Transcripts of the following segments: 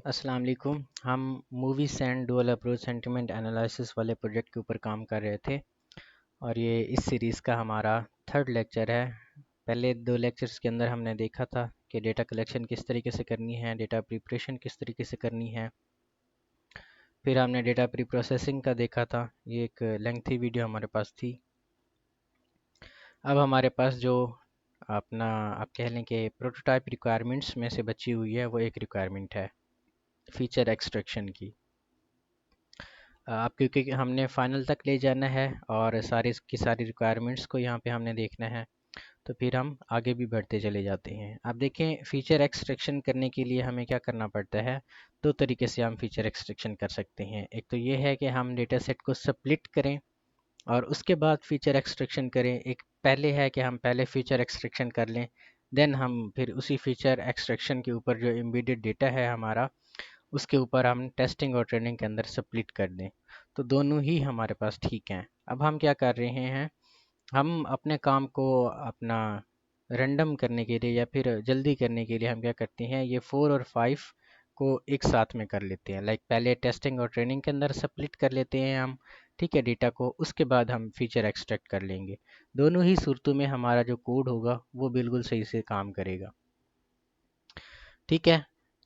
अस्सलाम वालेकुम। हम movies and dual approach sentiment analysis वाले प्रोजेक्ट के ऊपर काम कर रहे थे और ये इस सीरीज़ का हमारा थर्ड लेक्चर है। पहले दो लेक्चर्स के अंदर हमने देखा था कि डेटा कलेक्शन किस तरीके से करनी है, डेटा प्रिपरेशन किस तरीके से करनी है। फिर हमने डेटा प्री प्रोसेसिंग का देखा था, ये एक लेंथी वीडियो हमारे पास थी। अब हमारे पास जो अपना आप कह लें कि प्रोटोटाइप रिक्वायरमेंट्स में से बची हुई है वो एक रिक्वायरमेंट है फीचर एक्सट्रैक्शन की। आप क्योंकि हमने फाइनल तक ले जाना है और सारी की सारी रिक्वायरमेंट्स को यहाँ पे हमने देखना है, तो फिर हम आगे भी बढ़ते चले जाते हैं। आप देखें, फीचर एक्सट्रैक्शन करने के लिए हमें क्या करना पड़ता है। दो तरीके से हम फीचर एक्सट्रैक्शन कर सकते हैं। एक तो ये है कि हम डेटा सेट को स्प्लिट करें और उसके बाद फीचर एक्सट्रैक्शन करें। एक पहले है कि हम पहले फीचर एक्सट्रैक्शन कर लें, देन हम फिर उसी फीचर एक्सट्रैक्शन के ऊपर जो एम्बेडेड डेटा है हमारा, उसके ऊपर हम टेस्टिंग और ट्रेनिंग के अंदर स्प्लिट कर दें। तो दोनों ही हमारे पास ठीक हैं। अब हम क्या कर रहे हैं, हम अपने काम को अपना रैंडम करने के लिए या फिर जल्दी करने के लिए हम क्या करते हैं, ये 4 और 5 को एक साथ में कर लेते हैं। लाइक पहले टेस्टिंग और ट्रेनिंग के अंदर स्प्लिट कर लेते हैं हम, ठीक है, डेटा को। उसके बाद हम फीचर एक्सट्रैक्ट कर लेंगे। दोनों ही सूरतों में हमारा जो कोड होगा वो बिल्कुल सही से काम करेगा, ठीक है।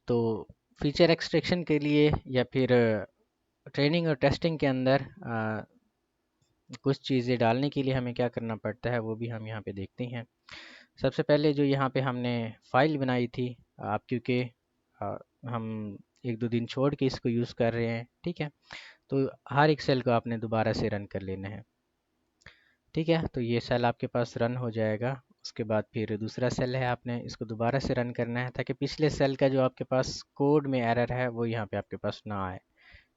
तो फीचर एक्सट्रैक्शन के लिए या फिर ट्रेनिंग और टेस्टिंग के अंदर कुछ चीज़ें डालने के लिए हमें क्या करना पड़ता है वो भी हम यहाँ पे देखते हैं। सबसे पहले जो यहाँ पे हमने फ़ाइल बनाई थी, आप क्योंकि अ, हम एक दो दिन छोड़ के इसको यूज़ कर रहे हैं, ठीक है। तो हर एक सेल को आपने दोबारा से रन कर लेना है, ठीक है। तो ये सेल आपके पास रन हो जाएगा। उसके बाद फिर दूसरा सेल है, आपने इसको दोबारा से रन करना है ताकि पिछले सेल का जो आपके पास कोड में एरर है वो यहाँ पे आपके पास ना आए,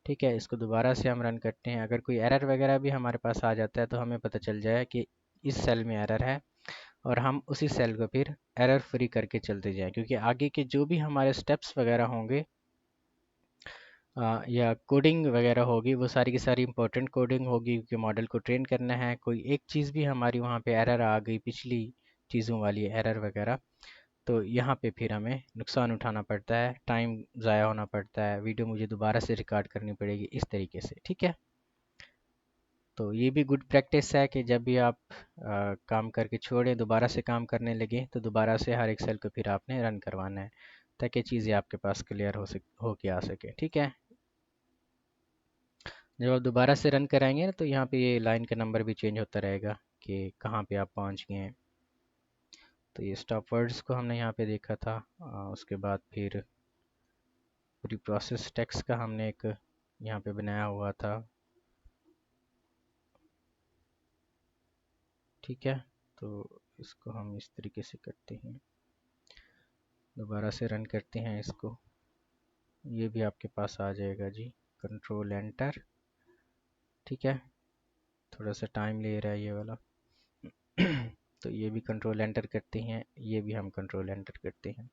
ठीक है। इसको दोबारा से हम रन करते हैं। अगर कोई एरर वगैरह भी हमारे पास आ जाता है तो हमें पता चल जाए कि इस सेल में एरर है और हम उसी सेल को फिर एरर फ्री करके चलते जाएं, क्योंकि आगे के जो भी हमारे स्टेप्स वगैरह होंगे या कोडिंग वगैरह होगी वो सारी की सारी इंपॉर्टेंट कोडिंग होगी, क्योंकि मॉडल को ट्रेन करना है। कोई एक चीज़ भी हमारी वहाँ पे एरर आ गई, पिछली चीज़ों वाली एरर वगैरह, तो यहाँ पे फिर हमें नुकसान उठाना पड़ता है, टाइम ज़ाया होना पड़ता है, वीडियो मुझे दोबारा से रिकॉर्ड करनी पड़ेगी इस तरीके से, ठीक है। तो ये भी गुड प्रैक्टिस है कि जब भी आप काम करके छोड़ें, दोबारा से काम करने लगे, तो दोबारा से हर एक सेल को फिर आपने रन करवाना है ताकि चीज़ें आपके पास क्लियर हो के आ सके, ठीक है। जब आप दोबारा से रन कराएंगे ना, तो यहाँ पे ये लाइन का नंबर भी चेंज होता रहेगा कि कहाँ पे आप पहुँच गए हैं। तो ये स्टॉप वर्ड्स को हमने यहाँ पे देखा था। उसके बाद फिर प्री प्रोसेस टेक्स्ट का हमने एक यहाँ पे बनाया हुआ था, ठीक है। तो इसको हम इस तरीके से करते हैं, दोबारा से रन करते हैं इसको। ये भी आपके पास आ जाएगा जी, कंट्रोल एंटर, ठीक है। थोड़ा सा टाइम ले रहा है ये वाला। तो ये भी कंट्रोल एंटर करते हैं, ये भी हम कंट्रोल एंटर करते हैं।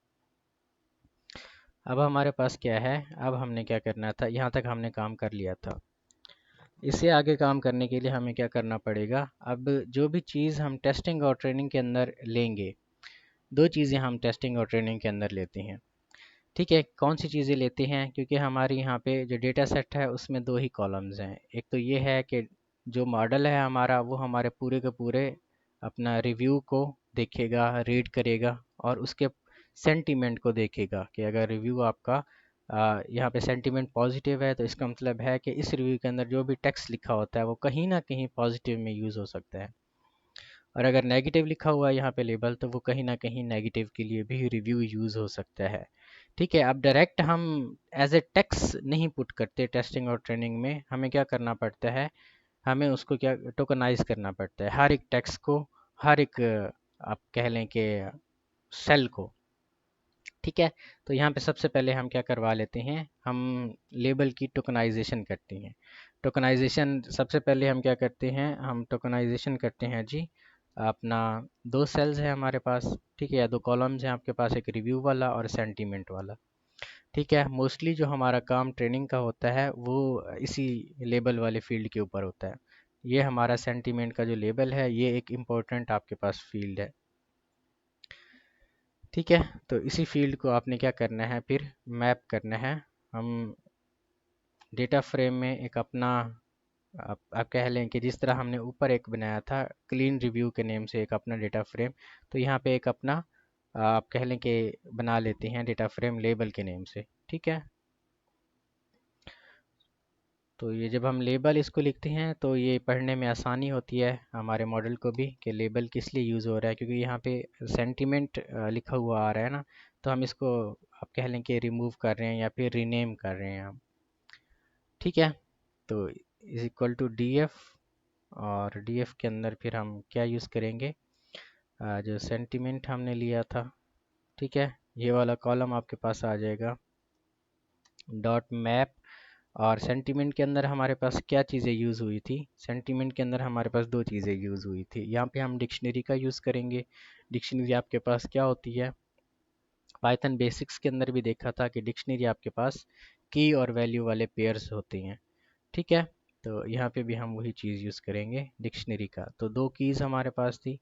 अब हमारे पास क्या है, अब हमने क्या करना था, यहाँ तक हमने काम कर लिया था। इससे आगे काम करने के लिए हमें क्या करना पड़ेगा। अब जो भी चीज़ हम टेस्टिंग और ट्रेनिंग के अंदर लेंगे, दो चीज़ें हम टेस्टिंग और ट्रेनिंग के अंदर लेते हैं, ठीक है। कौन सी चीज़ें लेते हैं, क्योंकि हमारे यहाँ पे जो डेटा सेट है उसमें दो ही कॉलम्स हैं। एक तो ये है कि जो मॉडल है हमारा वो हमारे पूरे के पूरे अपना रिव्यू को देखेगा, रीड करेगा और उसके सेंटीमेंट को देखेगा कि अगर रिव्यू आपका यहाँ पे सेंटीमेंट पॉजिटिव है तो इसका मतलब है कि इस रिव्यू के अंदर जो भी टेक्स्ट लिखा होता है वो कहीं ना कहीं पॉजिटिव में यूज़ हो सकता है। और अगर नेगेटिव लिखा हुआ है यहाँ पे लेबल, तो वो कहीं ना कहीं नेगेटिव के लिए भी रिव्यू यूज़ हो सकता है, ठीक है। अब डायरेक्ट हम एज ए टेक्स्ट नहीं पुट करते टेस्टिंग और ट्रेनिंग में, हमें क्या करना पड़ता है, हमें उसको क्या टोकनाइज करना पड़ता है, हर एक टेक्स्ट को, हर एक आप कह लें कि सेल को, ठीक है। तो यहाँ पे सबसे पहले हम क्या करवा लेते हैं, हम लेबल की टोकनाइजेशन करते हैं। टोकनाइजेशन सबसे पहले हम क्या करते हैं, हम टोकनाइजेशन करते हैं जी अपना, दो सेल्स है हमारे पास, ठीक है, या दो कॉलम्स हैं आपके पास, एक रिव्यू वाला और सेंटीमेंट वाला, ठीक है। मोस्टली जो हमारा काम ट्रेनिंग का होता है वो इसी लेबल वाले फील्ड के ऊपर होता है। ये हमारा सेंटीमेंट का जो लेबल है ये एक इम्पोर्टेंट आपके पास फील्ड है, ठीक है। तो इसी फील्ड को आपने क्या करना है, फिर मैप करना है हम डेटा फ्रेम में एक अपना आप कह लें कि जिस तरह हमने ऊपर एक बनाया था क्लीन रिव्यू के नेम से एक अपना डेटा फ्रेम, तो यहाँ पे एक अपना आप कह लें कि बना लेते हैं डेटा फ्रेम लेबल के नेम से। ठीक है, तो ये जब हम लेबल इसको लिखते हैं तो ये पढ़ने में आसानी होती है हमारे मॉडल को भी कि लेबल किस लिए यूज़ हो रहा है, क्योंकि यहाँ पे सेंटिमेंट लिखा हुआ आ रहा है ना, तो हम इसको आप कह लें कि रिमूव कर रहे हैं या फिर रीनेम कर रहे हैं हम। ठीक है, तो is equal to D F, और डी एफ के अंदर फिर हम क्या यूज़ करेंगे, जो सेंटिमेंट हमने लिया था। ठीक है, ये वाला कॉलम आपके पास आ जाएगा डॉट मैप। और सेंटिमेंट के अंदर हमारे पास क्या चीज़ें यूज़ हुई थी, सेंटिमेंट के अंदर हमारे पास दो चीज़ें यूज़ हुई थी। यहाँ पे हम डिक्शनरी का यूज़ करेंगे। डिक्शनरी आपके पास क्या होती है, पाइथन बेसिक्स के अंदर भी देखा था कि डिक्शनरी आपके पास की और वैल्यू वाले पेयर्स होते हैं। ठीक है, तो यहाँ पे भी हम वही चीज़ यूज़ करेंगे डिक्शनरी का। तो दो कीज़ हमारे पास थी,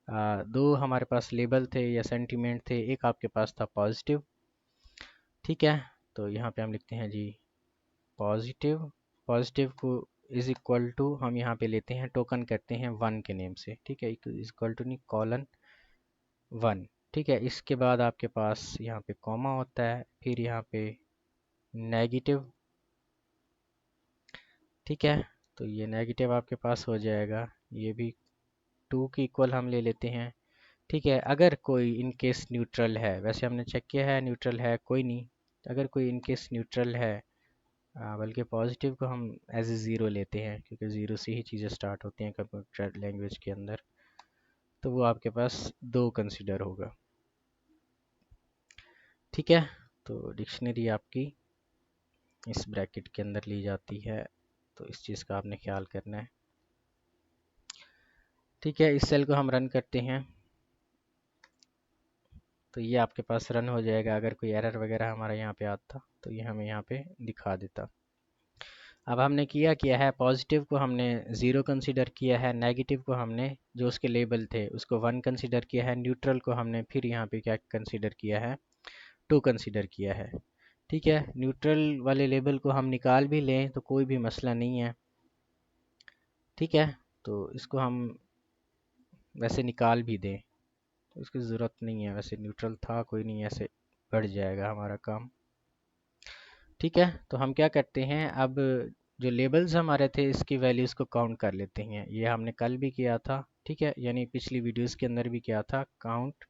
दो हमारे पास लेबल थे या सेंटिमेंट थे, एक आपके पास था पॉजिटिव। ठीक है, तो यहाँ पे हम लिखते हैं जी पॉजिटिव। पॉजिटिव को इज इक्वल टू हम यहाँ पे लेते हैं टोकन करते हैं 1 के नेम से। ठीक है, इज इक्वल टू नहीं कॉलन 1। ठीक है, इसके बाद आपके पास यहाँ पे कॉमा होता है, फिर यहाँ पे नेगेटिव। ठीक है, तो ये नेगेटिव आपके पास हो जाएगा, ये भी 2 के इक्वल हम ले लेते हैं। ठीक है, अगर कोई इन केस न्यूट्रल है, वैसे हमने चेक किया है न्यूट्रल है कोई नहीं, अगर कोई इन केस न्यूट्रल है, बल्कि पॉजिटिव को हम एज ए ज़ीरो लेते हैं क्योंकि ज़ीरो से ही चीज़ें स्टार्ट होती हैं कंप्यूटर लैंग्वेज के अंदर, तो वो आपके पास 2 कंसिडर होगा। ठीक है, तो डिक्शनरी आपकी इस ब्रैकेट के अंदर ली जाती है, तो इस चीज़ का आपने ख्याल करना है। ठीक है, इस सेल को हम रन करते हैं तो ये आपके पास रन हो जाएगा। अगर कोई एरर वगैरह हमारा यहाँ पे आता तो ये हमें यहाँ पे दिखा देता। अब हमने किया है, पॉजिटिव को हमने 0 कंसीडर किया है, नेगेटिव को हमने जो उसके लेबल थे उसको 1 कंसीडर किया है, न्यूट्रल को हमने फिर यहाँ पे क्या कंसीडर किया है, 2 कंसीडर किया है। ठीक है, न्यूट्रल वाले लेबल को हम निकाल भी लें तो कोई भी मसला नहीं है। ठीक है, तो इसको हम वैसे निकाल भी दें तो इसकी ज़रूरत नहीं है, वैसे न्यूट्रल था कोई नहीं, ऐसे बढ़ जाएगा हमारा काम। ठीक है, तो हम क्या करते हैं, अब जो लेबल्स हमारे थे इसकी वैल्यूज़ को काउंट कर लेते हैं। ये हमने कल भी किया था। ठीक है, यानी पिछली वीडियोस के अंदर भी किया था, काउंट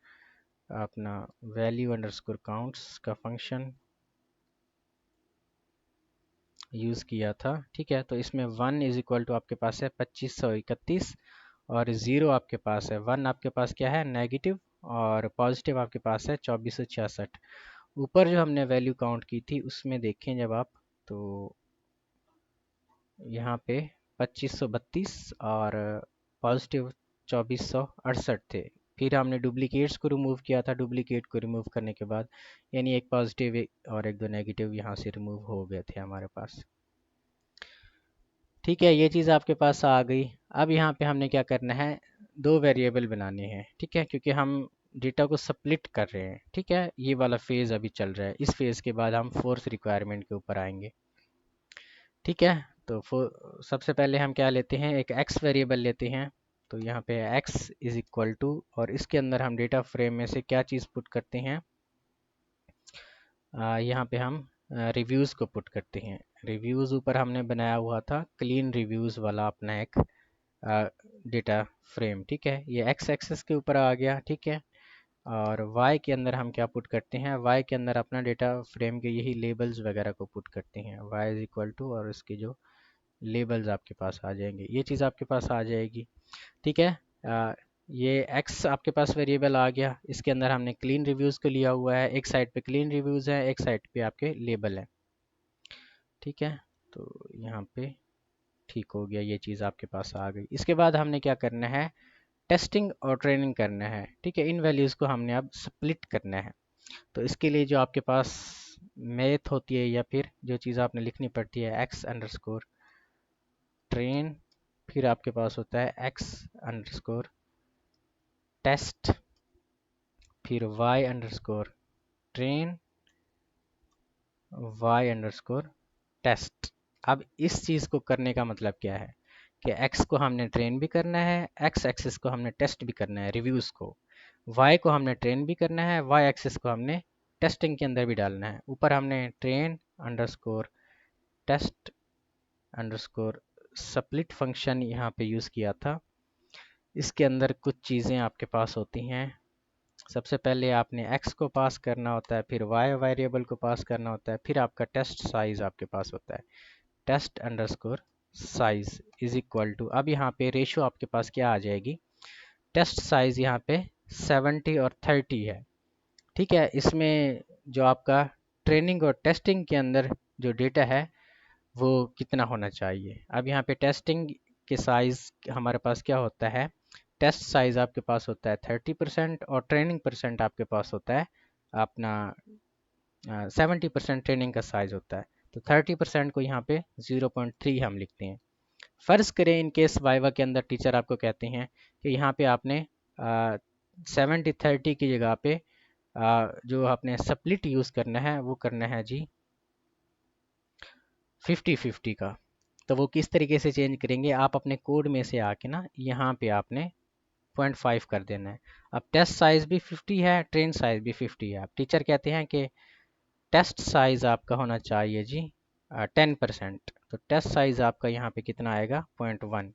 अपना वैल्यू अंडरस्कोर काउंट्स का फंक्शन यूज़ किया था। ठीक है, तो इसमें 1 इज इक्वल टू आपके पास है 2531 और 0 आपके पास है 1 आपके पास क्या है नेगेटिव, और पॉजिटिव आपके पास है 2466। ऊपर जो हमने वैल्यू काउंट की थी उसमें देखें जब आप, तो यहाँ पे 2532 और पॉजिटिव 2468 थे। फिर हमने डुप्लीकेट्स को रिमूव किया था, डुप्लीकेट को रिमूव करने के बाद यानी एक पॉजिटिव और एक दो नेगेटिव यहाँ से रिमूव हो गए थे हमारे पास। ठीक है, ये चीज़ आपके पास आ गई। अब यहाँ पे हमने क्या करना है, दो वेरिएबल बनाने हैं। ठीक है, क्योंकि हम डेटा को स्प्लिट कर रहे हैं। ठीक है, ये वाला फेज़ अभी चल रहा है, इस फेज़ के बाद हम फोर्थ रिक्वायरमेंट के ऊपर आएंगे। ठीक है, तो सबसे पहले हम क्या लेते हैं, एक x वेरिएबल लेते हैं। तो यहाँ पे x इज़ इक्वल टू, और इसके अंदर हम डेटा फ्रेम में से क्या चीज़ पुट करते हैं, यहाँ पे हम रिव्यूज़ को पुट करते हैं। रिव्यूज़ ऊपर हमने बनाया हुआ था क्लीन रिव्यूज़ वाला अपना एक डेटा फ्रेम। ठीक है, ये x एक्सेस के ऊपर आ गया। ठीक है, और y के अंदर हम क्या पुट करते हैं, y के अंदर अपना डेटा फ्रेम के यही लेबल्स वगैरह को पुट करते हैं, y इज़ इक्वल टू, और इसके जो लेबल्स आपके पास आ जाएंगे, ये चीज़ आपके पास आ जाएगी। ठीक है, ये x आपके पास वेरिएबल आ गया, इसके अंदर हमने क्लीन रिव्यूज़ को लिया हुआ है, एक साइड पे क्लीन रिव्यूज़ है, एक साइड पे आपके लेबल है। ठीक है, तो यहाँ पे ठीक हो गया, ये चीज़ आपके पास आ गई। इसके बाद हमने क्या करना है, टेस्टिंग और ट्रेनिंग करना है। ठीक है, इन वैल्यूज़ को हमने अब स्प्लिट करना है। तो इसके लिए जो आपके पास मैथ होती है या फिर जो चीज़ आपने लिखनी पड़ती है, x अंडरस्कोर ट्रेन, फिर आपके पास होता है x अंडरस्कोर टेस्ट, फिर y underscore train, Y underscore test. अब इस चीज़ को करने का मतलब क्या है कि x को हमने ट्रेन भी करना है, x एक्सिस को हमने टेस्ट भी करना है, रिव्यूज़ को। y को हमने ट्रेन भी करना है, y एक्सिस को हमने टेस्टिंग के अंदर भी डालना है। ऊपर हमने train underscore test underscore split function यहाँ पे यूज़ किया था। इसके अंदर कुछ चीज़ें आपके पास होती हैं। सबसे पहले आपने x को पास करना होता है, फिर y वेरिएबल को पास करना होता है, फिर आपका टेस्ट साइज़ आपके पास होता है, test underscore size is equal to, अब यहाँ पे रेशो आपके पास क्या आ जाएगी, टेस्ट साइज यहाँ पे 70 और 30 है। ठीक है, इसमें जो आपका ट्रेनिंग और टेस्टिंग के अंदर जो डेटा है वो कितना होना चाहिए। अब यहाँ पे टेस्टिंग के साइज हमारे पास क्या होता है, टेस्ट साइज आपके पास होता है 30% और ट्रेनिंग परसेंट आपके पास होता है अपना 70% ट्रेनिंग का साइज होता है। तो 30% को यहाँ पे 0.3 हम लिखते हैं। फ़र्ज़ करें इन केस वाइवा के अंदर टीचर आपको कहते हैं कि यहाँ पे आपने 70-30 की जगह पे जो आपने स्प्लिट यूज़ करना है वो करना है जी 50-50 का। तो वो किस तरीके से चेंज करेंगे, आप अपने कोड में से आके ना यहाँ पे आपने 0.5 कर देना है। अब टेस्ट साइज़ भी 50 है, ट्रेन साइज़ भी 50 है। अब टीचर कहते हैं कि टेस्ट साइज़ आपका होना चाहिए जी 10%। तो टेस्ट साइज़ आपका यहाँ पे कितना आएगा 0.1।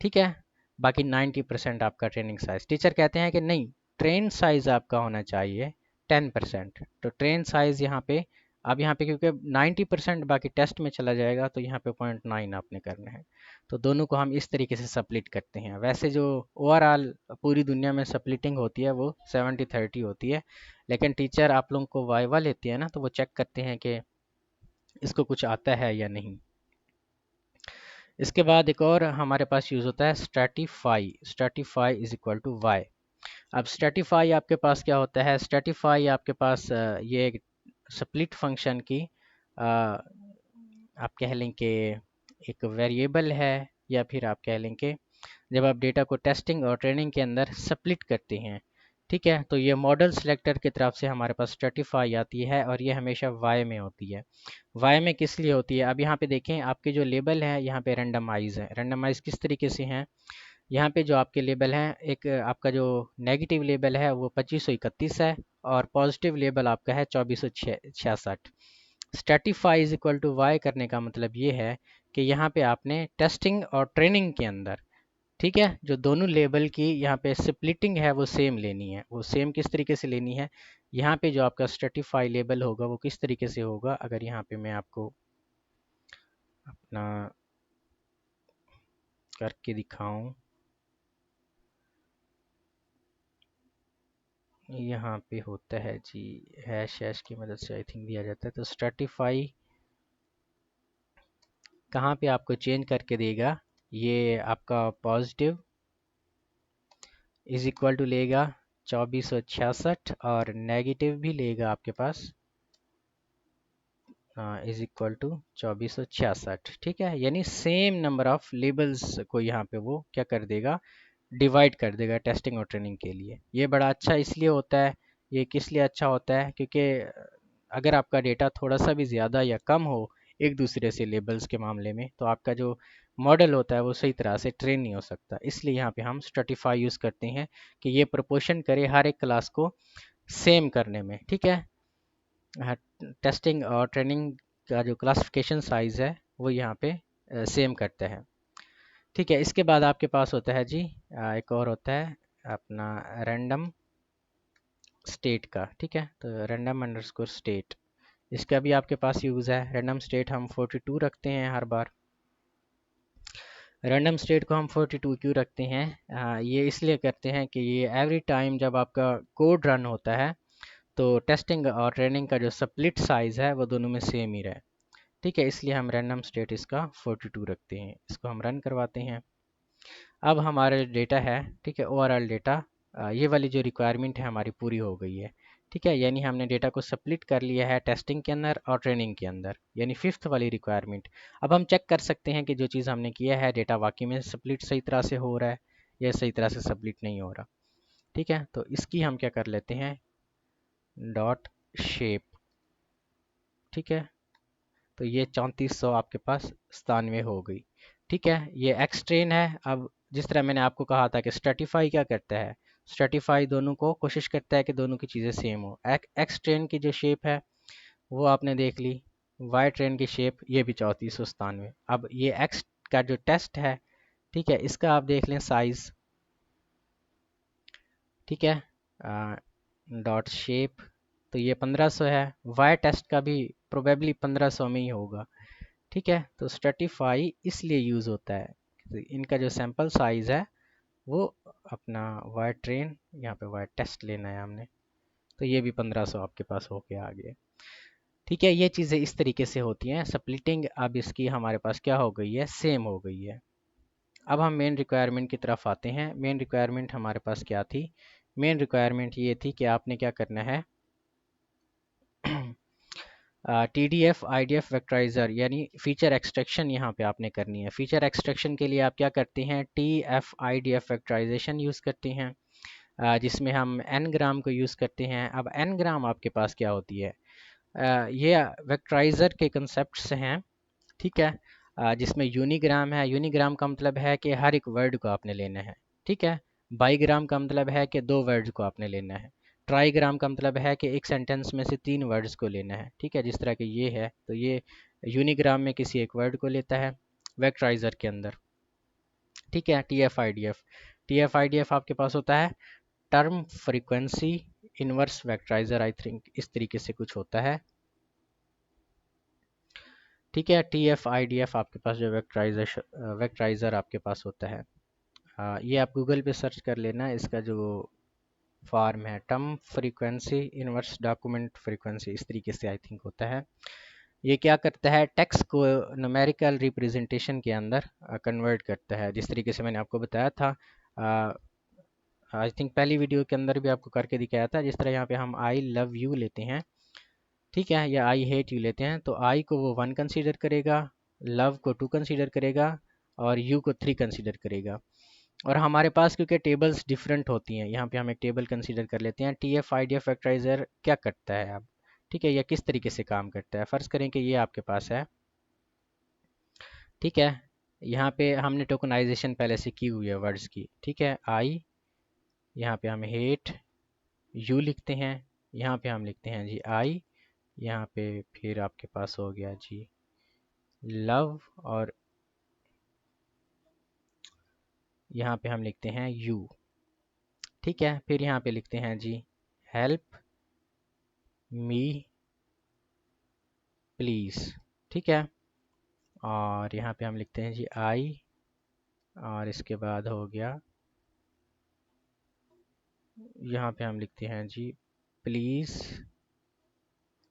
ठीक है, बाकी 90% आपका ट्रेनिंग साइज़। टीचर कहते हैं कि नहीं, ट्रेन साइज़ आपका होना चाहिए 10%। तो ट्रेन साइज़ यहाँ पे, अब यहाँ पे क्योंकि 90% बाकी टेस्ट में चला जाएगा तो यहाँ पे 0.9 आपने करना है। तो दोनों को हम इस तरीके से स्प्लिट करते हैं। वैसे जो ओवरऑल पूरी दुनिया में स्प्लिटिंग होती है वो 70-30 होती है, लेकिन टीचर आप लोगों को वाइवा लेती है ना तो वो चेक करते हैं कि इसको कुछ आता है या नहीं। इसके बाद एक और हमारे पास यूज़ होता है स्ट्रैटिफाई। स्ट्रैटिफाई इज इक्वल टू वाई। अब स्ट्रैटिफाई आपके पास क्या होता है, स्ट्रैटिफाई आपके पास ये एक स्प्लिट फंक्शन की आप कह लें कि एक वेरिएबल है, या फिर आप कह लें कि जब आप डेटा को टेस्टिंग और ट्रेनिंग के अंदर स्प्लिट करते हैं, ठीक है, तो ये मॉडल सेलेक्टर की तरफ से हमारे पास स्ट्रैटिफाई आती है और ये हमेशा वाई में होती है। वाई में किस लिए होती है, अब यहाँ पे देखें आपके जो लेबल हैं यहाँ पे रेंडमाइज है। रेंडमाइज किस तरीके से हैं, यहाँ पे जो आपके लेबल हैं, एक आपका जो नेगेटिव लेबल है वो 2531 है और पॉजिटिव लेबल आपका है 2466। स्ट्रैटिफाई इज इक्वल टू वाई करने का मतलब ये है कि यहाँ पे आपने टेस्टिंग और ट्रेनिंग के अंदर, ठीक है, जो दोनों लेबल की यहाँ पे स्प्लिटिंग है वो सेम लेनी है। वो सेम किस तरीके से लेनी है, यहाँ पे जो आपका स्ट्रैटिफाई लेबल होगा वो किस तरीके से होगा, अगर यहाँ पे मैं आपको अपना करके दिखाऊं, यहाँ पे होता है जी हैश हैश की मदद से आई थिंक दिया जाता है। तो स्ट्रैटिफाई कहाँ पे आपको चेंज करके देगा, ये आपका पॉजिटिव इज इक्वल टू लेगा 2466 और नेगेटिव भी लेगा आपके पास इज इक्वल टू 2466। ठीक है, यानी सेम नंबर ऑफ लेबल्स को यहाँ पे वो क्या कर देगा, डिवाइड कर देगा टेस्टिंग और ट्रेनिंग के लिए। ये बड़ा अच्छा इसलिए होता है, ये किस लिए अच्छा होता है, क्योंकि अगर आपका डेटा थोड़ा सा भी ज़्यादा या कम हो एक दूसरे से लेबल्स के मामले में, तो आपका जो मॉडल होता है वो सही तरह से ट्रेन नहीं हो सकता। इसलिए यहाँ पे हम स्ट्रैटिफाई यूज़ करते हैं कि ये प्रोपोर्शन करे हर एक क्लास को सेम करने में। ठीक है, टेस्टिंग और ट्रेनिंग का जो क्लासिफिकेशन साइज़ है वो यहाँ पे सेम करता है। ठीक है, इसके बाद आपके पास होता है जी एक और होता है अपना रैंडम स्टेट का। ठीक है, तो रैंडम अंडरस्कोर स्टेट, इसका भी आपके पास यूज़ है। रैंडम स्टेट हम 42 रखते हैं हर बार। रैंडम स्टेट को हम 42 क्यों रखते हैं, ये इसलिए करते हैं कि ये एवरी टाइम जब आपका कोड रन होता है तो टेस्टिंग और ट्रेनिंग का जो स्प्लिट साइज़ है वो दोनों में सेम ही रहे। ठीक है, इसलिए हम रैंडम स्टेट इसका 42 रखते हैं। इसको हम रन करवाते हैं। अब हमारा डेटा है, ठीक है, ओवरऑल डेटा ये वाली जो रिक्वायरमेंट है हमारी पूरी हो गई है। ठीक है, यानी हमने डेटा को स्प्लिट कर लिया है टेस्टिंग के अंदर और ट्रेनिंग के अंदर, यानी फिफ्थ वाली रिक्वायरमेंट। अब हम चेक कर सकते हैं कि जो चीज़ हमने किया है डेटा वाकई में स्प्लिट सही तरह से हो रहा है या सही तरह से स्प्लिट नहीं हो रहा। ठीक है, तो इसकी हम क्या कर लेते हैं, डॉट शेप। ठीक है, तो ये 3400 आपके पास 97 हो गई। ठीक है, ये एक्सट्रेन है। अब जिस तरह मैंने आपको कहा था कि स्ट्रेटिफाई क्या करता है, स्ट्रेटिफाई दोनों को कोशिश करता है कि दोनों की चीज़ें सेम हो। एक्सट्रेन की जो शेप है वो आपने देख ली, वाई ट्रेन की शेप ये भी 3497। अब ये एक्स का जो टेस्ट है, ठीक है, इसका आप देख लें साइज, ठीक है, डॉट शेप, तो ये 1500 है। वाई टेस्ट का भी प्रोबेबली 1500 में ही होगा। ठीक है, तो स्ट्रेटिफाई इसलिए यूज़ होता है, तो इनका जो सैंपल साइज है वो अपना वाई ट्रेन, यहाँ पे वाई टेस्ट लेना है हमने, तो ये भी 1500 आपके पास होके आ गया। ठीक है, ये चीज़ें इस तरीके से होती हैं। स्प्लिटिंग अब इसकी हमारे पास क्या हो गई है, सेम हो गई है। अब हम मेन रिक्वायरमेंट की तरफ आते हैं। मेन रिक्वायरमेंट हमारे पास क्या थी, मेन रिक्वायरमेंट ये थी कि आपने क्या करना है, TDF IDF वेक्टराइज़र यानी फ़ीचर एक्सट्रैक्शन यहाँ पे आपने करनी है। फ़ीचर एक्सट्रैक्शन के लिए आप क्या करते हैं, TF IDF वेक्टराइजेशन यूज़ करते हैं, जिसमें हम n ग्राम को यूज़ करते हैं। अब n ग्राम आपके पास क्या होती है, ये वेक्टराइज़र के कंसेप्ट्स हैं, ठीक है, जिसमें यूनिग्राम है। यूनिग्राम का मतलब है कि हर एक वर्ड को आपने लेना है, ठीक है। बाईग्राम का मतलब है कि दो वर्ड्स को आपने लेना है। ट्राईग्राम का मतलब है कि एक सेंटेंस में से तीन वर्ड्स को लेना है, ठीक है। जिस तरह के ये है, तो ये यूनिग्राम में किसी एक वर्ड को लेता है वेक्टराइज़र के अंदर, ठीक है। TF IDF आपके पास होता है term frequency inverse vectorizer, I think इस तरीके से कुछ होता है, ठीक है। TF IDF आपके पास जो वेक्टराइज़र आपके पास होता है, ये आप गूगल पे सर्च कर लेना, इसका जो फॉर्म है term frequency inverse document frequency, इस तरीके से आई थिंक होता है। ये क्या करता है, टेक्स्ट को न्यूमेरिकल रिप्रेजेंटेशन के अंदर कन्वर्ट करता है, जिस तरीके से मैंने आपको बताया था। आई थिंक पहली वीडियो के अंदर भी आपको करके दिखाया था। जिस तरह यहाँ पे हम आई लव यू लेते हैं, ठीक है, या आई हेट यू लेते हैं, तो आई को वो 1 कंसीडर करेगा, लव को 2 कंसीडर करेगा और यू को 3 कंसीडर करेगा। और हमारे पास क्योंकि टेबल्स डिफरेंट होती हैं, यहाँ पे हम एक टेबल कंसीडर कर लेते हैं। TF IDF फैक्टराइजर क्या करता है अब, ठीक है, या किस तरीके से काम करता है। फ़र्ज़ करें कि ये आपके पास है, ठीक है, यहाँ पे हमने टोकनाइजेशन पहले से की हुई है वर्ड्स की, ठीक है। आई, यहाँ पे हम हेट यू लिखते हैं, यहाँ पे हम लिखते हैं जी आई, यहाँ पे फिर आपके पास हो गया जी लव, और यहाँ पे हम लिखते हैं यू, ठीक है। फिर यहाँ पे लिखते हैं जी हेल्प मी प्लीज़, ठीक है। और यहाँ पे हम लिखते हैं जी आई, और इसके बाद हो गया, यहाँ पे हम लिखते हैं जी प्लीज़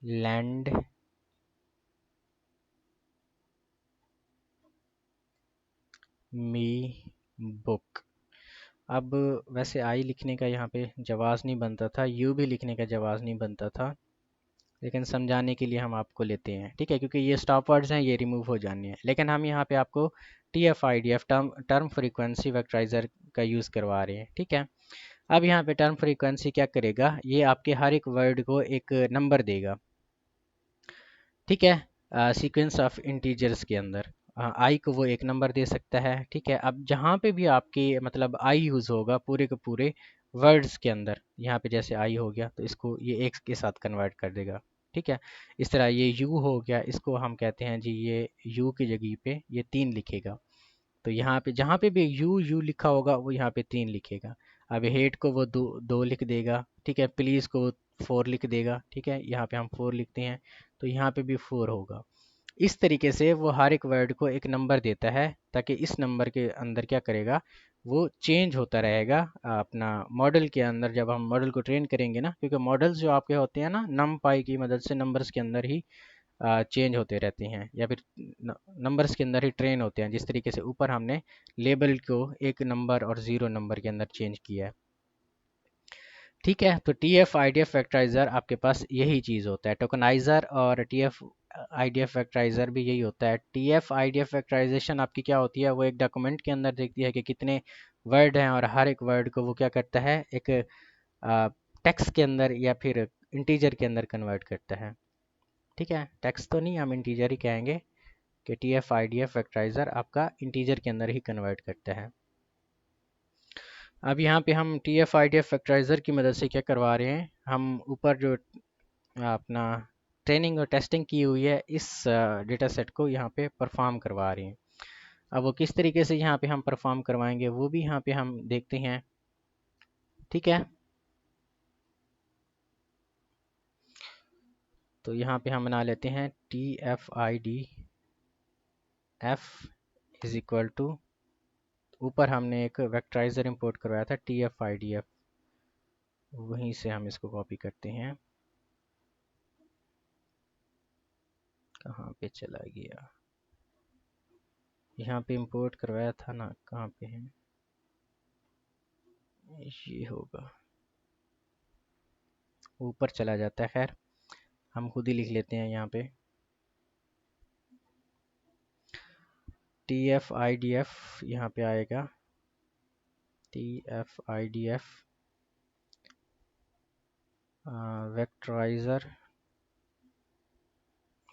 लैंड मी बुक। अब वैसे आई लिखने का यहाँ पे जवाज़ नहीं बनता था, यू भी लिखने का जवाज़ नहीं बनता था, लेकिन समझाने के लिए हम आपको लेते हैं, ठीक है, क्योंकि ये स्टॉप वर्ड्स हैं, ये रिमूव हो जाने हैं। लेकिन हम यहाँ पे आपको TF IDF टर्म फ्रीक्वेंसी वेक्टराइज़र का यूज़ करवा रहे हैं, ठीक है। अब यहाँ पे टर्म फ्रीक्वेंसी क्या करेगा, ये आपके हर एक वर्ड को एक नंबर देगा, ठीक है, सीक्वेंस ऑफ इंटीजर्स के अंदर। आई को वो एक नंबर दे सकता है, ठीक है। अब जहाँ पे भी आपके मतलब आई यूज़ होगा पूरे के पूरे वर्ड्स के अंदर, यहाँ पे जैसे आई हो गया तो इसको ये एक के साथ कन्वर्ट कर देगा, ठीक है। इस तरह ये यू हो गया, इसको हम कहते हैं जी ये यू की जगह पे ये 3 लिखेगा, तो यहाँ पे जहाँ पे भी यू यू लिखा होगा वो यहाँ पे 3 लिखेगा। अब हेट को वो दो लिख देगा, ठीक है। प्लीज़ को वो 4 लिख देगा, ठीक है, यहाँ पे हम 4 लिखते हैं, तो यहाँ पे भी 4 होगा। इस तरीके से वो हर एक वर्ड को एक नंबर देता है, ताकि इस नंबर के अंदर क्या करेगा, वो चेंज होता रहेगा अपना मॉडल के अंदर। जब हम मॉडल को ट्रेन करेंगे ना, क्योंकि मॉडल्स जो आपके होते हैं ना, नम पाई की मदद से नंबर्स के अंदर ही चेंज होते रहते हैं, या फिर नंबर्स के अंदर ही ट्रेन होते हैं। जिस तरीके से ऊपर हमने लेबल को एक नंबर और ज़ीरो नंबर के अंदर चेंज किया है, ठीक है। तो TF IDF फैक्टराइज़र आपके पास यही चीज़ होता है, टोकनाइज़र, और TF IDF फैक्टराइज़र भी यही होता है। TF IDF फैक्टराइजेशन आपकी क्या होती है, वो एक डॉक्यूमेंट के अंदर देखती है कि कितने वर्ड हैं, और हर एक वर्ड को वो क्या करता है, एक टेक्स्ट के अंदर या फिर इंटीजर के अंदर कन्वर्ट करता है। ठीक है, टेक्स्ट तो नहीं, हम इंटीजर ही कहेंगे कि TF-IDF वेक्टराइज़र आपका इंटीजर के अंदर ही कन्वर्ट करता है। अब यहाँ पे हम TF-IDF वेक्टराइज़र की मदद से क्या करवा रहे हैं, हम ऊपर जो अपना ट्रेनिंग और टेस्टिंग की हुई है इस डेटा सेट को यहाँ पे परफॉर्म करवा रहे हैं। अब वो किस तरीके से यहाँ पे हम परफॉर्म करवाएंगे वो भी यहाँ पे हम देखते हैं। ठीक है, तो यहाँ पे हम बना लेते हैं TF-IDF इज इक्वल टू, ऊपर हमने एक वेक्टराइज़र इंपोर्ट करवाया था TF-IDF, वहीं से हम इसको कॉपी करते हैं। कहाँ पे चला गया, यहाँ पे इंपोर्ट करवाया था ना, कहाँ पे है, ये होगा, ऊपर चला जाता है। खैर हम खुद ही लिख लेते हैं यहाँ पे TF-IDF, यहाँ पे आएगा TF-IDF वेक्टराइज़र,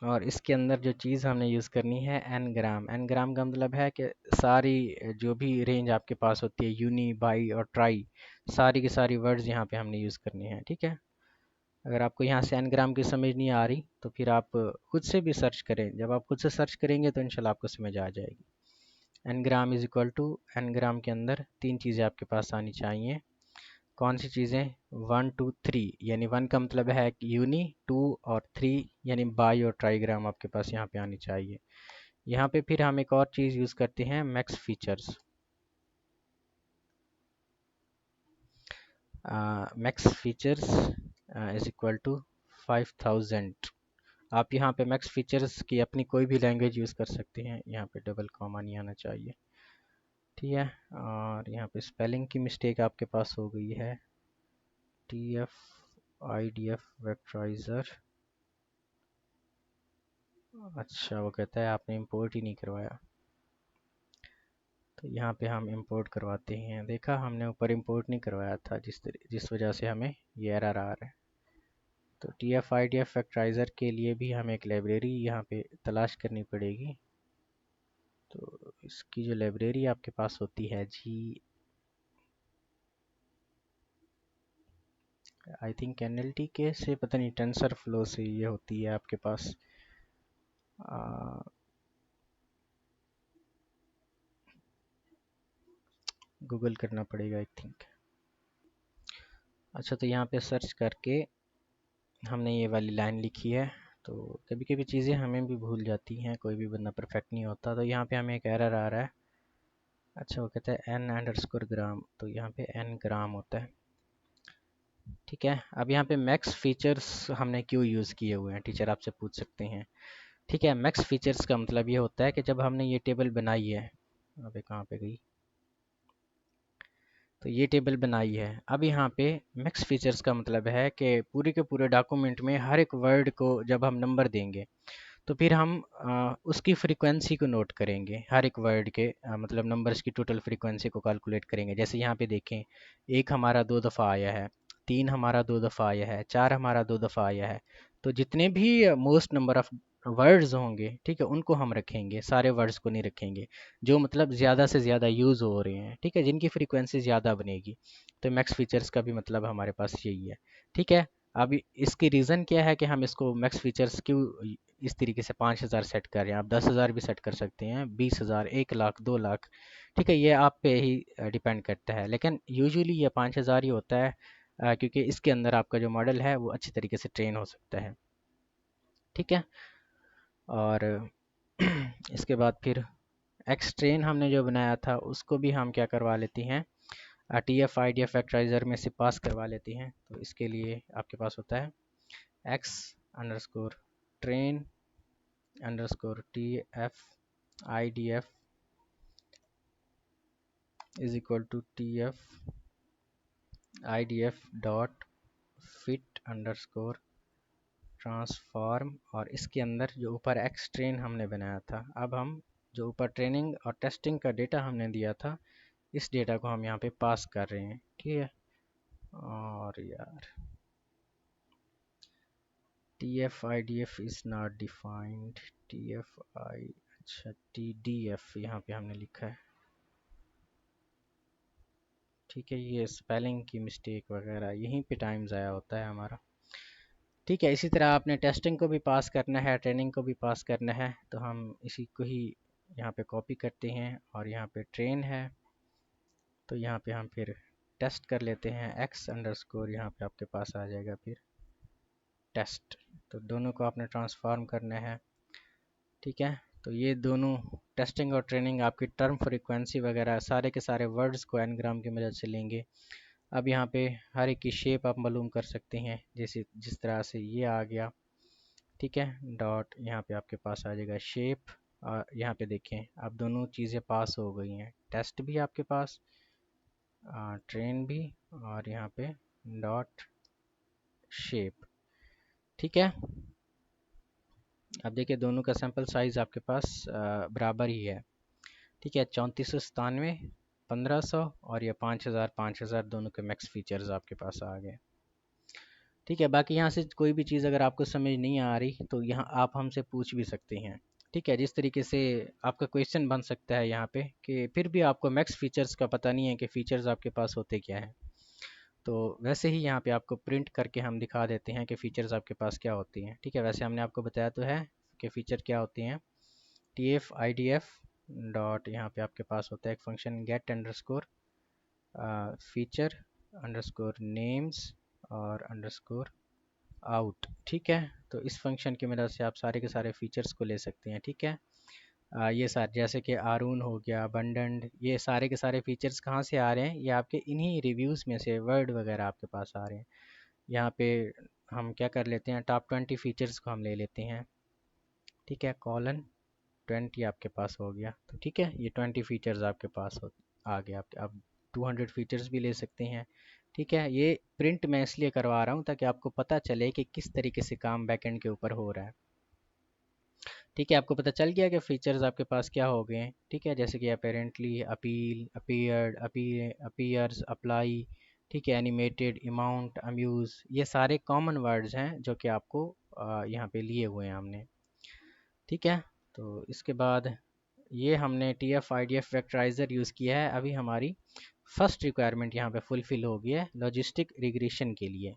और इसके अंदर जो चीज़ हमने यूज़ करनी है एन ग्राम। एन ग्राम का मतलब है कि सारी जो भी रेंज आपके पास होती है, यूनी, बाई और ट्राई, सारी की सारी वर्ड्स यहाँ पे हमने यूज़ करनी है। ठीक है, अगर आपको यहाँ से एन ग्राम की समझ नहीं आ रही तो फिर आप खुद से भी सर्च करें, जब आप खुद से सर्च करेंगे तो इंशाल्लाह आपको समझ आ जाएगी। N gram is equal to, n gram के अंदर तीन चीज़ें आपके पास आनी चाहिए। कौन सी चीज़ें, 1 2 3, यानी 1 का मतलब है यूनी, 2 और 3 यानी बाई और ट्राईग्राम आपके पास यहाँ पे आनी चाहिए। यहाँ पे फिर हम एक और चीज़ यूज़ करते हैं, max features. Max features is equal to 5000। आप यहाँ पे मैक्स फीचर्स की अपनी कोई भी लैंग्वेज यूज़ कर सकते हैं, यहाँ पे डबल कॉमा नहीं आना चाहिए। ठीक है, और यहाँ पे स्पेलिंग की मिस्टेक आपके पास हो गई है, TF-IDF वेक्टराइज़र, अच्छा वो कहता है आपने इंपोर्ट ही नहीं करवाया, तो यहाँ पे हम इंपोर्ट करवाते हैं। देखा, हमने ऊपर इंपोर्ट नहीं करवाया था, जिस वजह से हमें ये एरर आ रहा है। तो TF-IDF फैक्टराइज़र के लिए भी हमें एक लाइब्रेरी यहाँ पे तलाश करनी पड़ेगी। तो इसकी जो लाइब्रेरी आपके पास होती है जी, आई थिंक NLTK के से, पता नहीं, टेंसर फ्लो से ये होती है आपके पास। गूगल करना पड़ेगा आई थिंक। अच्छा, तो यहाँ पे सर्च करके हमने ये वाली लाइन लिखी है। तो कभी कभी चीज़ें हमें भी भूल जाती हैं, कोई भी बंदा परफेक्ट नहीं होता। तो यहाँ पे हमें एक एरर आ रहा है। अच्छा, वो कहता है n_ग्राम, तो यहाँ पे n ग्राम होता है। ठीक है, अब यहाँ पे मैक्स फीचर्स हमने क्यों यूज़ किए हुए हैं, टीचर आपसे पूछ सकते हैं। ठीक है, मैक्स फीचर्स का मतलब ये होता है कि जब हमने ये टेबल बनाई है, अबे कहाँ पे गई, तो ये टेबल बनाई है। अब यहाँ पे मैक्स फीचर्स का मतलब है कि पूरे के पूरे डॉक्यूमेंट में हर एक वर्ड को जब हम नंबर देंगे तो फिर हम उसकी फ्रीक्वेंसी को नोट करेंगे, हर एक वर्ड के मतलब नंबर्स की टोटल फ्रीक्वेंसी को कैलकुलेट करेंगे। जैसे यहाँ पे देखें, एक हमारा 2 दफ़ा आया है, 3 हमारा 2 दफ़ा आया है, 4 हमारा 2 दफ़ा आया है। तो जितने भी मोस्ट नंबर ऑफ़ वर्ड्स होंगे, ठीक है, उनको हम रखेंगे, सारे वर्ड्स को नहीं रखेंगे, जो मतलब ज़्यादा से ज़्यादा यूज़ हो रहे हैं, ठीक है, जिनकी फ्रीक्वेंसी ज़्यादा बनेगी। तो मैक्स फीचर्स का भी मतलब हमारे पास यही है। ठीक है, अब इसकी रीज़न क्या है कि हम इसको मैक्स फीचर्स क्यों इस तरीके से 5000 सेट कर रहे हैं। आप 10,000 भी सेट कर सकते हैं, 20,000, 1 लाख, 2 लाख, ठीक है, ये आप पे ही डिपेंड करता है। लेकिन यूजुअली ये 5000 ही होता है, क्योंकि इसके अंदर आपका जो मॉडल है वो अच्छी तरीके से ट्रेन हो सकता है। ठीक है, और इसके बाद फिर एक्स ट्रेन हमने जो बनाया था उसको भी हम क्या करवा लेते हैं, TF-IDF फैक्टराइज़र में से पास करवा लेते हैं। तो इसके लिए आपके पास होता है x_train TF-IDF is equal to TF-IDF dot fit_transform, और इसके अंदर जो ऊपर एक्स ट्रेन हमने बनाया था, अब हम जो ऊपर ट्रेनिंग और टेस्टिंग का डेटा हमने दिया था, इस डेटा को हम यहाँ पे पास कर रहे हैं। ठीक है, और यार TF-IDF is not defined. TF-I, अच्छा TDF यहाँ पे हमने लिखा है, ठीक है। ये स्पेलिंग की मिस्टेक वगैरह यहीं पे टाइम ज़ाया होता है हमारा, ठीक है। इसी तरह आपने टेस्टिंग को भी पास करना है, ट्रेनिंग को भी पास करना है, तो हम इसी को ही यहाँ पे कॉपी करते हैं और यहाँ पे ट्रेन है, तो यहाँ पे हम फिर टेस्ट कर लेते हैं, x अंडरस्कोर यहाँ पे आपके पास आ जाएगा फिर टेस्ट, तो दोनों को आपने ट्रांसफॉर्म करना है, ठीक है। तो ये दोनों टेस्टिंग और ट्रेनिंग आपकी टर्म फ्रीक्वेंसी वगैरह सारे के सारे वर्ड्स को एनग्राम की मदद से लेंगे। अब यहाँ पे हर एक की शेप आप मालूम कर सकते हैं, जैसे जिस तरह से ये आ गया, ठीक है। डॉट यहाँ पे आपके पास आ जाएगा शेप, और यहाँ पे देखें अब दोनों चीज़ें पास हो गई हैं, टेस्ट भी आपके पास, ट्रेन भी, और यहाँ पे डॉट शेप, ठीक है। अब देखिए दोनों का सैंपल साइज़ आपके पास बराबर ही है, ठीक है। 3497, 1500 और ये 5000 दोनों के मैक्स फीचर्स आपके पास आ गए, ठीक है। बाकी यहाँ से कोई भी चीज़ अगर आपको समझ नहीं आ रही तो यहाँ आप हमसे पूछ भी सकते हैं, ठीक है। जिस तरीके से आपका क्वेश्चन बन सकता है यहाँ पे कि फिर भी आपको मैक्स फीचर्स का पता नहीं है कि फ़ीचर्स आपके पास होते क्या हैं, तो वैसे ही यहाँ पे आपको प्रिंट करके हम दिखा देते हैं कि फ़ीचर्स आपके पास क्या होती हैं, ठीक है। वैसे हमने आपको बताया तो है कि फ़ीचर क्या होती हैं। TF-IDF डॉट यहाँ पे आपके पास होता है एक function get underscore feature underscore names और अंडरस्कोर आउट, ठीक है। तो इस फंक्शन की मदद से आप सारे के सारे फीचर्स को ले सकते हैं, ठीक है। ये सारे जैसे कि आरून हो गया, अबंडेंट, ये सारे के सारे फीचर्स कहाँ से आ रहे हैं, ये आपके इन्हीं रिव्यूज़ में से वर्ड वगैरह आपके पास आ रहे हैं। यहाँ पे हम क्या कर लेते हैं, टॉप 20 फीचर्स को हम ले लेते हैं, ठीक है। कॉलन 20 आपके पास हो गया, तो ठीक है, ये 20 फीचर्स आपके पास आ गया। आपके आप 200 फीचर्स भी ले सकते हैं, ठीक है। ये प्रिंट मैं इसलिए करवा रहा हूँ ताकि आपको पता चले कि किस तरीके से काम बैकएंड के ऊपर हो रहा है, ठीक है। आपको पता चल गया कि फ़ीचर्स आपके पास क्या हो गए हैं, ठीक है। जैसे कि apparently, appeal, appeared, appears, apply, ठीक है, एनिमेटेड, अमाउंट, अम्यूज़, ये सारे कॉमन वर्ड्स हैं जो कि आपको यहाँ पे लिए हुए हैं हमने, ठीक है। तो इसके बाद ये हमने TF-IDF वेक्टराइज़र यूज़ किया है। अभी हमारी फर्स्ट रिक्वायरमेंट यहाँ पे फुलफ़िल हो गई है लॉजिस्टिक रिग्रेशन के लिए,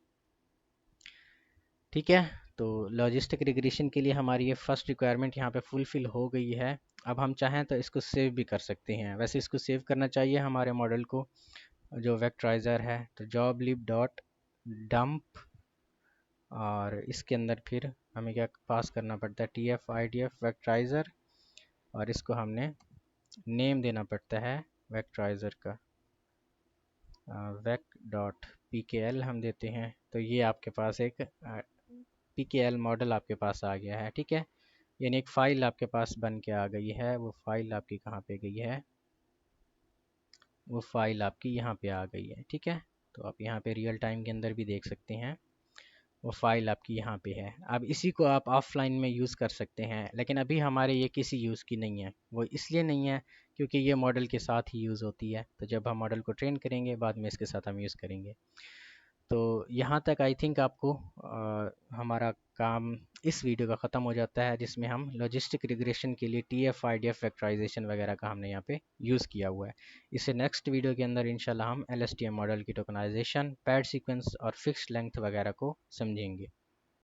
ठीक है। तो लॉजिस्टिक रिग्रेशन के लिए हमारी ये फर्स्ट रिक्वायरमेंट यहाँ पे फुलफ़िल हो गई है। अब हम चाहें तो इसको सेव भी कर सकते हैं, वैसे इसको सेव करना चाहिए हमारे मॉडल को जो वेक्टराइज़र है, तो जॉब लिब डॉट डम्प, और इसके अंदर फिर हमें क्या पास करना पड़ता है, TF-IDF वेक्टराइज़र, और इसको हमने नेम देना पड़ता है वेक्टराइज़र का, वेक डॉट PKL हम देते हैं, तो ये आपके पास एक PKL मॉडल आपके पास आ गया है, ठीक है। यानी एक फ़ाइल आपके पास बन के आ गई है। वो फ़ाइल आपकी कहाँ पे गई है, वो फ़ाइल आपकी यहाँ पे आ गई है, ठीक है। तो आप यहाँ पे रियल टाइम के अंदर भी देख सकते हैं, वो फ़ाइल आपकी यहाँ पे है। अब इसी को आप ऑफलाइन में यूज़ कर सकते हैं, लेकिन अभी हमारे ये किसी यूज़ की नहीं है। वो इसलिए नहीं है क्योंकि ये मॉडल के साथ ही यूज़ होती है, तो जब हम मॉडल को ट्रेन करेंगे बाद में इसके साथ हम यूज़ करेंगे। तो यहाँ तक आई थिंक आपको हमारा काम इस वीडियो का ख़त्म हो जाता है, जिसमें हम लॉजिस्टिक रिग्रेशन के लिए TF-IDF फैक्टराइजेशन वगैरह का हमने यहाँ पे यूज़ किया हुआ है। इससे नेक्स्ट वीडियो के अंदर इंशाल्लाह हम LSTM मॉडल की टोकनाइजेशन, पैड सीक्वेंस और फिक्स्ड लेंथ वगैरह को समझेंगे।